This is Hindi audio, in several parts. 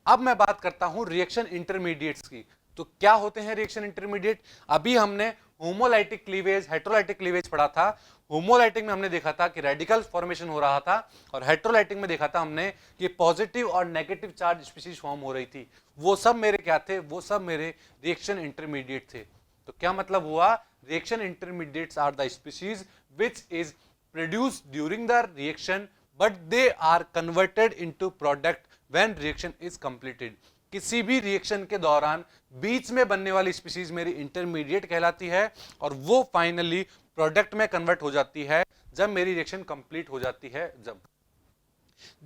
अब मैं बात करता हूं रिएक्शन इंटरमीडिएट्स की। तो क्या होते हैं रिएक्शन इंटरमीडिएट? अभी हमने होमोलाइटिक क्लीवेज, हेटेरोलाइटिक क्लीवेज पढ़ा था। होमोलाइटिक में हमने देखा था कि रेडिकल फॉर्मेशन हो रहा था, और हेटेरोलाइटिक में देखा था हमने कि पॉजिटिव और नेगेटिव चार्ज स्पीशीज फॉर्म हो रही थी। वो सब मेरे क्या थे? वो सब मेरे रिएक्शन इंटरमीडिएट थे। तो क्या मतलब हुआ? Reaction intermediates are the species which is produced during the reaction but they are converted into product when reaction is completed. किसी भी रिएक्शन के दौरान बीच में बनने वाली स्पीशीज मेरी इंटरमीडिएट कहलाती है, और वो फाइनली प्रोडक्ट में कन्वर्ट हो जाती है जब मेरी रिएक्शन कंप्लीट हो जाती है। जब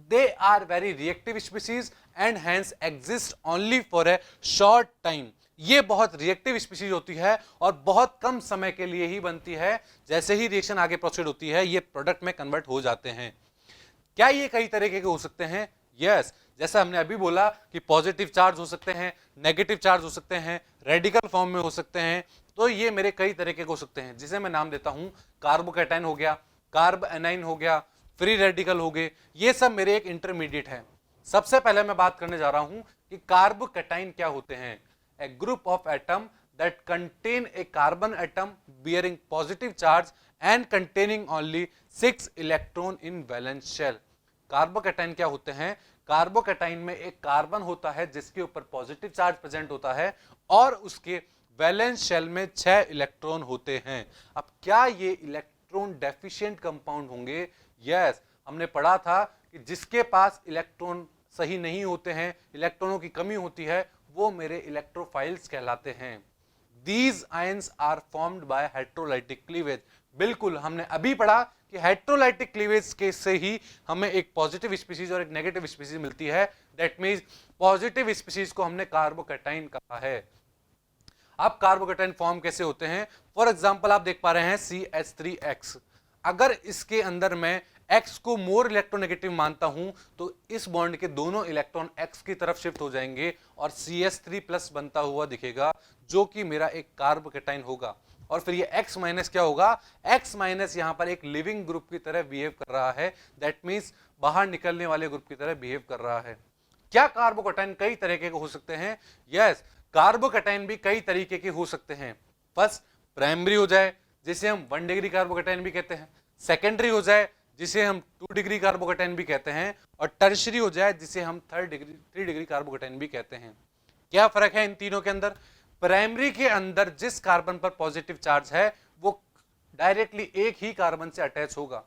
they are very reactive species and hence exist only for a short time. ये बहुत रिएक्टिव स्पीशीज होती है और बहुत कम समय के लिए ही बनती है। जैसे ही रिएक्शन आगे प्रोसीड होती है ये प्रोडक्ट में कन्वर्ट हो जाते हैं। क्या ये कई तरीके के हो सकते हैं? यस, जैसा हमने अभी बोला कि पॉजिटिव चार्ज हो सकते हैं, नेगेटिव चार्ज हो सकते हैं, रेडिकल फॉर्म में हो सकते हैं। तो ये मेरे कई तरीके के हो सकते हैं, जिसे मैं नाम देता हूं कार्बोकैटायन हो गया, कार्ब एनाइन हो गया, फ्री रेडिकल हो गए। ये सब मेरे एक इंटरमीडिएट है। सबसे पहले मैं बात करने जा रहा हूं कि कार्बोकैटायन क्या होते हैं। A group of atom that contain a carbon atom bearing positive charge and containing only 6 electron in valence shell। Carbocation क्या होते हैं? कार्बोकैटायन में एक कार्बन होता है जिसके ऊपर पॉजिटिव चार्ज प्रेजेंट होता है और उसके वैलेंस शेल में 6 इलेक्ट्रॉन होते हैं। अब क्या ये इलेक्ट्रॉन डेफिशिएंट कंपाउंड होंगे? यस, हमने पढ़ा था कि जिसके पास इलेक्ट्रॉन सही नहीं होते हैं, इलेक्ट्रॉनों की कमी होती है, वो मेरे इलेक्ट्रोफाइल्स कहलाते हैं। These ions are formed by heterolytic cleavage। बिल्कुल, हमने अभी पढ़ा कि हेटेरोलाइटिक क्लीवेज के से ही हमें एक पॉजिटिव स्पीशीज और एक नेगेटिव स्पीशीज मिलती है। दैट मींस पॉजिटिव स्पीशीज को हमने कार्बोकैटायन कहा है। अब कार्बोकैटायन फॉर्म कैसे होते हैं? फॉर एग्जांपल आप देख पा रहे हैं CH3X। अगर इसके अंदर मैं X को मोर इलेक्ट्रोनेगेटिव मानता हूं तो इस बॉन्ड के दोनों इलेक्ट्रॉन X की तरफ शिफ्ट हो जाएंगे और CH3+ बनता हुआ दिखेगा, जो कि मेरा एक कार्बोकैटायन होगा। और फिर ये X माइनस क्या होगा? X माइनस यहां पर एक लिविंग ग्रुप की तरह बिहेव कर रहा है। दैट मीन्स बाहर निकलने वाले ग्रुप की तरह बिहेव कर रहा है। क्या कार्बोकैटायन कई तरीके के हो सकते हैं? यस, कार्बोकैटायन भी कई तरीके के हो सकते हैं। फर्स्ट, प्राइमरी हो जाए जिसे हम 1 डिग्री कार्बोकैटायन भी कहते हैं, सेकेंडरी हो जाए जिसे हम 2 डिग्री कार्बोकैटायन भी कहते हैं, और टर्शरी हो जाए जिसे हम 3 डिग्री कार्बोकैटायन भी कहते हैं। क्या फर्क है इन तीनों के अंदर? प्राइमरी के अंदर जिस कार्बन पर पॉजिटिव चार्ज है वो डायरेक्टली एक ही कार्बन से अटैच होगा।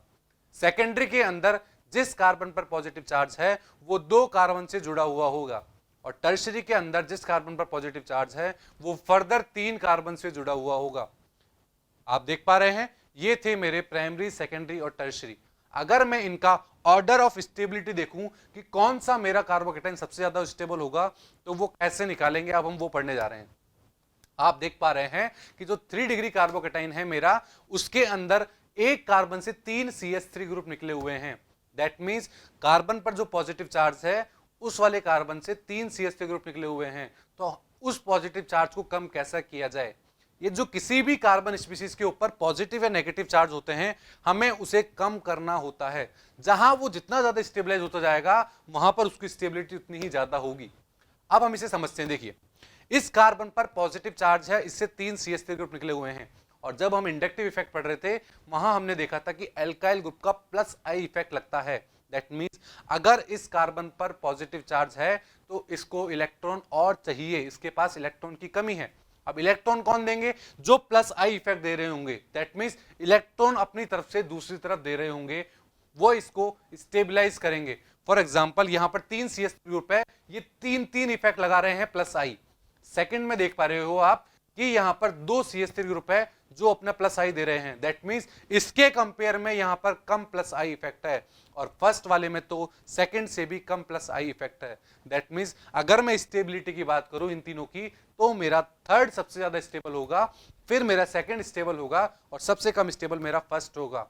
सेकेंडरी के अंदर जिस कार्बन पर पॉजिटिव चार्ज है वो 2 कार्बन से जुड़ा हुआ होगा, और टर्शरी के अंदर जिस कार्बन पर पॉजिटिव चार्ज है वो फर्दर 3 कार्बन से जुड़ा हुआ होगा। आप देख पा रहे हैं, ये थे मेरे प्राइमरी, सेकेंडरी और टर्शरी। अगर मैं इनका ऑर्डर ऑफ स्टेबिलिटी देखूं कि कौन सा मेरा कार्बोकैटायन सबसे ज्यादा स्टेबल होगा, तो वो कैसे निकालेंगे, अब हम वो पढ़ने जा रहे हैं। आप देख पा रहे हैं कि जो 3 डिग्री कार्बोकैटायन है मेरा, उसके अंदर एक कार्बन से 3 CH3 ग्रुप निकले हुए हैं। दैट मींस कार्बन पर जो पॉजिटिव चार्ज है उस वाले कार्बन से 3 CH3 ग्रुप निकले हुए हैं। तो उस पॉजिटिव चार्ज को कम कैसा किया जाए? ये जो किसी भी कार्बन स्पीशीज के ऊपर पॉजिटिव या नेगेटिव चार्ज होते हैं, हमें उसे कम करना होता है। जहां वो जितना ज्यादा स्टेबलाइज होता जाएगा वहां पर उसकी स्टेबिलिटी उतनी ही ज्यादा होगी। अब हम इसे समझते हैं। देखिए, इस कार्बन पर पॉजिटिव चार्ज है, इससे 3 CH3 ग्रुप निकले हुए हैं, और जब हम इंडक्टिव इफेक्ट पढ़ रहे थे वहां हमने देखा था कि एल्काइल ग्रुप का +I इफेक्ट लगता है। दैट मींस अगर इस कार्बन पर पॉजिटिव चार्ज है तो इसको इलेक्ट्रॉन और चाहिए, इसके पास इलेक्ट्रॉन की कमी है। अब इलेक्ट्रॉन कौन देंगे? जो +I इफेक्ट दे रहे होंगे। दैट मींस इलेक्ट्रॉन अपनी तरफ से दूसरी तरफ दे रहे होंगे, वो इसको स्टेबलाइज करेंगे। फॉर एग्जाम्पल यहां पर 3 CH3 ग्रुप है, ये 3 इफेक्ट लगा रहे हैं +I। सेकंड में देख पा रहे हो आप कि यहां पर 2 CH3 ग्रुप है जो अपना +I दे रहे हैं। दैट मींस इसके कंपेयर में यहां पर कम +I इफेक्ट है, और फर्स्ट वाले में तो सेकंड से भी कम +I इफेक्ट है। दैट मींस अगर मैं स्टेबिलिटी की बात करूं इन तीनों की, तो मेरा थर्ड सबसे ज्यादा स्टेबल होगा, फिर मेरा सेकंड स्टेबल होगा, और सबसे कम स्टेबल मेरा फर्स्ट होगा।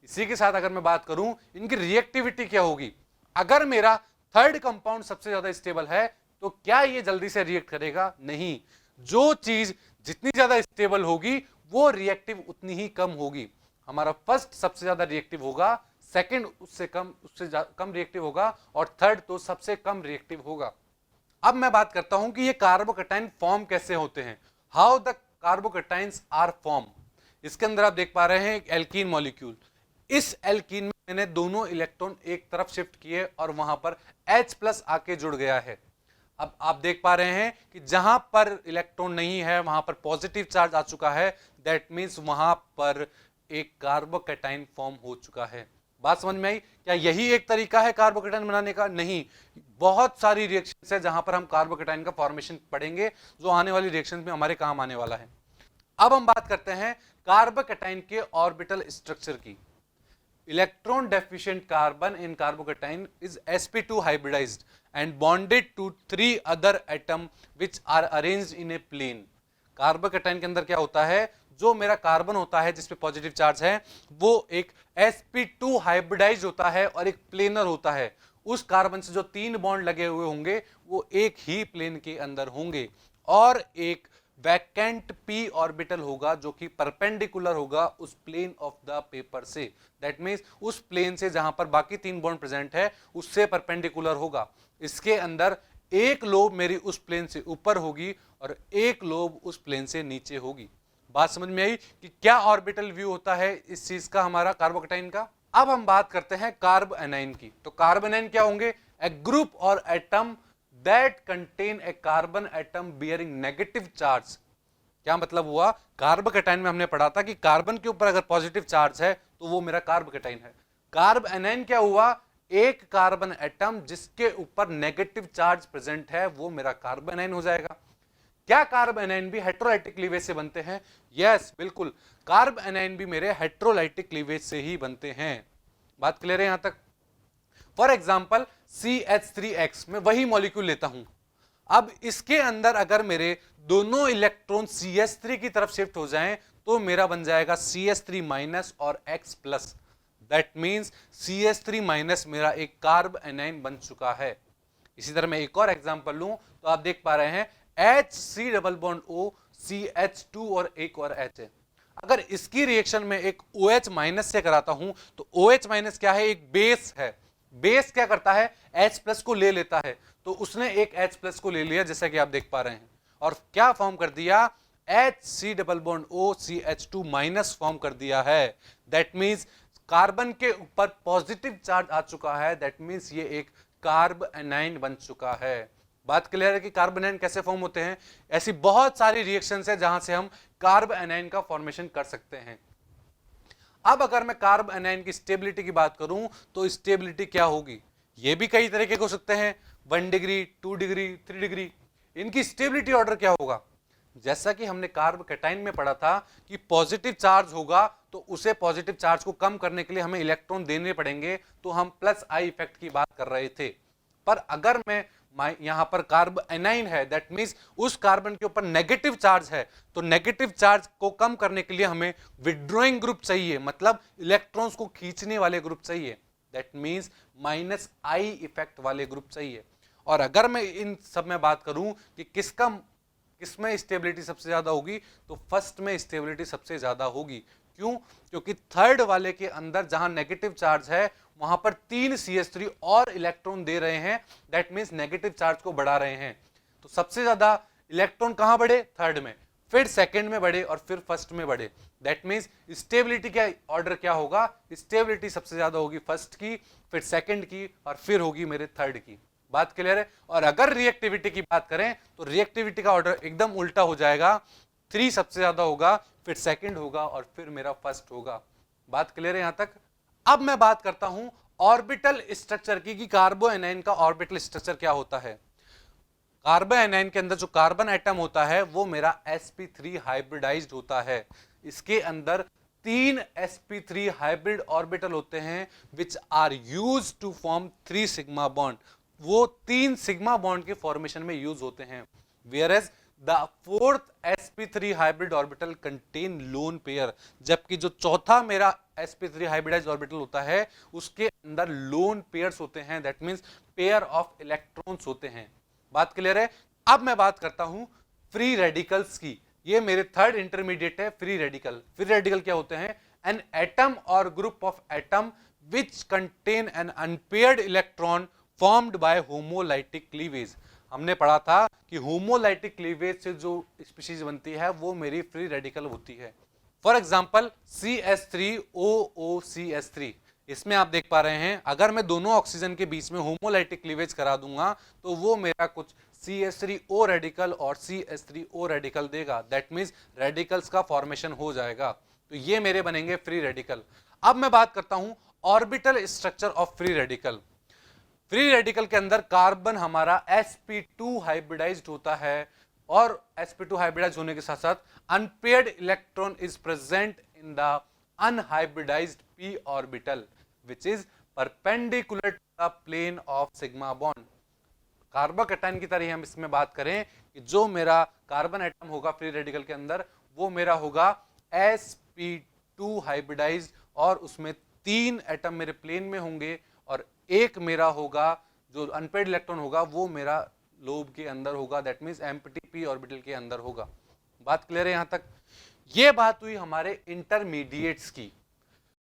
इसी के साथ अगर मैं बात करूं इनकी रिएक्टिविटी क्या होगी, अगर मेरा थर्ड कंपाउंड सबसे ज्यादा स्टेबल है तो क्या ये जल्दी से रिएक्ट करेगा? नहीं। जो चीज जितनी ज्यादा स्टेबल होगी वो रिएक्टिव उतनी ही कम होगी। हमारा फर्स्ट सबसे ज्यादा रिएक्टिव होगा, सेकंड उससे कम रिएक्टिव होगा, और थर्ड तो सबसे कम रिएक्टिव होगा। अब मैं बात करता हूं कि ये कार्बोकैटायन फॉर्म कैसे होते हैं, how the carbocations are form. इसके अंदर आप देख पा रहे हैं एक एल्कीन मॉलिक्यूल, इस एल्कीन में मैंने दोनों इलेक्ट्रॉन एक तरफ शिफ्ट किए और वहां पर H+ आके जुड़ गया है। अब आप देख पा रहे हैं कि जहां पर इलेक्ट्रॉन नहीं है वहां पर पॉजिटिव चार्ज आ चुका है, दैट मीन्स वहां पर एक कार्बोकैटायन फॉर्म हो चुका है। बात समझ में आई? क्या यही एक तरीका है कार्बोकैटायन बनाने का? नहीं, बहुत सारी रिएक्शंस है जहां पर हम कार्बोकैटायन का फॉर्मेशन पढ़ेंगे, जो आने वाली रिएक्शंस में हमारे काम आने वाला है। अब हम बात करते हैं कार्बोकैटायन के ऑर्बिटल स्ट्रक्चर की। Electron deficient carbon in carbocation is sp2 hybridized and bonded to 3 other atom which are arranged in a plane। Carbocation के अंदर क्या होता है, जो मेरा कार्बन होता है जिसपे पॉजिटिव चार्ज है वो एक sp2 हाइब्रिडाइज होता है और एक प्लेनर होता है। उस कार्बन से जो 3 बॉन्ड लगे हुए होंगे वो एक ही प्लेन के अंदर होंगे, और एक वैकेंट p ऑर्बिटल होगा जो कि परपेंडिकुलर होगा उस प्लेन ऑफ द पेपर से। दैट मीन्स उस प्लेन से जहां पर बाकी 3 बॉन्ड प्रेजेंट है उससे परपेंडिकुलर होगा। इसके अंदर एक लोब मेरी उस प्लेन से ऊपर होगी और एक लोब उस प्लेन से नीचे होगी। बात समझ में आई कि क्या ऑर्बिटल व्यू होता है इस चीज का, हमारा कार्बोकैटायन का। अब हम बात करते हैं कार्ब एनाइन की। तो कार्ब एनाइन क्या होंगे? ए ग्रुप और atom that contain a carbon atom bearing negative charge. क्या मतलब हुआ? कार्बोकैटायन में हमने पढ़ा था कि कार्बन के ऊपर अगर पॉजिटिव चार्ज है तो वो मेरा कार्बोकैटायन है। कार्ब एनाइन क्या हुआ? एक कार्बन एटम जिसके ऊपर नेगेटिव चार्ज प्रेजेंट है वो मेरा कार्ब एनाइन हो जाएगा। क्या कार्ब एनाइन भी हेटेरोलाइटिक क्लीवेज से बनते हैं? यस, बिल्कुल, कार्ब एनाइन भी मेरे हेटेरोलाइटिक क्लीवेज से ही बनते हैं। बात क्लियर है यहां तक? फॉर एग्जाम्पल CH3X में वही मॉलिक्यूल लेता हूं, अब इसके अंदर अगर मेरे दोनों इलेक्ट्रॉन CH3 की तरफ शिफ्ट हो जाएं तो मेरा बन जाएगा CH3- और X+। दैट मीन्स CH3- मेरा एक कार्ब एनाइन बन चुका है। इसी तरह मैं एक और एग्जांपल लूं तो आप देख पा रहे हैं HC+O CH2 और एक और H है। अगर इसकी रिएक्शन में एक OH- से कराता हूं तो OH- क्या है? एक बेस है। बेस क्या करता है? H+ को ले लेता है, तो उसने एक H+ को ले लिया जैसा कि आप देख पा रहे हैं, और क्या फॉर्म कर दिया? HC+O CH2- फॉर्म कर दिया है। दैट मीन्स कार्बन के ऊपर पॉजिटिव चार्ज आ चुका है, दैट मीन्स ये एक कार्ब एनाइन बन चुका है। बात क्लियर है कि कार्ब एनाइन कैसे फॉर्म होते हैं? ऐसी बहुत सारी रिएक्शंस है जहां से हम कार्ब एनाइन का फॉर्मेशन कर सकते हैं। अब अगर मैं कार्ब एनाइन की स्टेबिलिटी की बात करूं तो स्टेबिलिटी क्या होगी? ये भी कई तरह के हो सकते हैं, 1 डिग्री, 2 डिग्री, 3 डिग्री। इनकी स्टेबिलिटी ऑर्डर क्या होगा? जैसा कि हमने कार्बोकैटायन में पढ़ा था कि पॉजिटिव चार्ज होगा तो उसे पॉजिटिव चार्ज को कम करने के लिए हमें इलेक्ट्रॉन देने पड़ेंगे, तो हम +I इफेक्ट की बात कर रहे थे। पर अगर मैं यहां पर कार्ब एनाइन है, दैट मीन्स उस कार्बन के ऊपर नेगेटिव चार्ज है, तो नेगेटिव चार्ज को कम करने के लिए हमें विड्रॉइंग ग्रुप चाहिए, मतलब इलेक्ट्रॉन्स को खींचने वाले ग्रुप चाहिए। दैट मीन्स -I इफेक्ट वाले ग्रुप चाहिए। और अगर मैं इन सब में बात करूं कि किसमें स्टेबिलिटी सबसे ज्यादा होगी, तो फर्स्ट में स्टेबिलिटी सबसे ज्यादा होगी। क्यों? क्योंकि थर्ड वाले के अंदर जहां नेगेटिव चार्ज है वहां पर 3 CH3 और इलेक्ट्रॉन दे रहे हैं, दैट मीन्स नेगेटिव चार्ज को बढ़ा रहे हैं। तो सबसे ज्यादा इलेक्ट्रॉन कहां बढ़े? थर्ड में, फिर सेकंड में बढ़े और फिर फर्स्ट में बढ़े। दैट मीन्स स्टेबिलिटी का ऑर्डर क्या होगा? स्टेबिलिटी सबसे ज्यादा होगी फर्स्ट की, फिर सेकंड की और फिर होगी मेरे थर्ड की। बात क्लियर है? और अगर रिएक्टिविटी की बात करें तो रिएक्टिविटी का ऑर्डर एकदम उल्टा हो जाएगा, 3 सबसे ज्यादा होगा, फिर सेकंड होगा और फिर मेरा फर्स्ट होगा। बात क्लियर है यहां तक? अब मैं बात करता हूं ऑर्बिटल स्ट्रक्चर की कि कार्बो एनाइन का ऑर्बिटल स्ट्रक्चर क्या होता है। कार्बन एनाइन के अंदर जो कार्बन एटम होता है वो मेरा sp3 हाइब्रिडाइज्ड होता है। इसके अंदर 3 sp3 हाइब्रिड ऑर्बिटल होते हैं which are used to form 3 sigma bond. वो 3 सिग्मा बॉन्ड के फॉर्मेशन में यूज होते हैं। Where the 4th sp3 hybrid orbital contain lone pair, जबकि जो चौथा मेरा sp3 हाइब्रिडाइज्ड ऑर्बिटल होता है उसके अंदर लोन पेयर्स होते हैं, that means pair of electrons होते हैं। बात क्लियर है? अब मैं बात करता हूं फ्री रेडिकल्स की। ये मेरे थर्ड इंटरमीडिएट है, फ्री रेडिकल। फ्री रेडिकल क्या होते हैं? एन एटम और group of atom which contain an unpaired electron formed by homolytic cleavage. हमने पढ़ा था कि होमोलाइटिक क्लीवेज से जो स्पीशीज बनती है वो मेरी फ्री रेडिकल होती है। फॉर एग्जाम्पल CH3OOCH3, इसमें आप देख पा रहे हैं अगर मैं दोनों ऑक्सीजन के बीच में होमोलाइटिक क्लीवेज करा दूंगा तो वो मेरा कुछ CH3O रेडिकल और CH3O रेडिकल देगा। दैट मीन्स रेडिकल्स का फॉर्मेशन हो जाएगा, तो ये मेरे बनेंगे फ्री रेडिकल। अब मैं बात करता हूं orbital structure of free radical. Free radical के अंदर कार्बन हमारा sp2 हाइब्रिडाइज्ड होता है और sp2 हाइब्रिडाइज होने के साथ साथ unpaired electron is present in the unhybridised p orbital which is perpendicular to the plane of sigma bond। Carbocation की तरह हम इसमें बात करें कि जो मेरा कार्बन एटम होगा फ्री रेडिकल के अंदर वो मेरा होगा sp2 हाइब्रिडाइज्ड और उसमें 3 एटम मेरे प्लेन में होंगे और एक मेरा होगा जो अनपेयर्ड इलेक्ट्रॉन होगा वो मेरा लोब के अंदर होगा, that means empty p orbital के अंदर होगा। बात क्लियर है यहां तक? ये बात हुई हमारे इंटरमीडिएट्स की।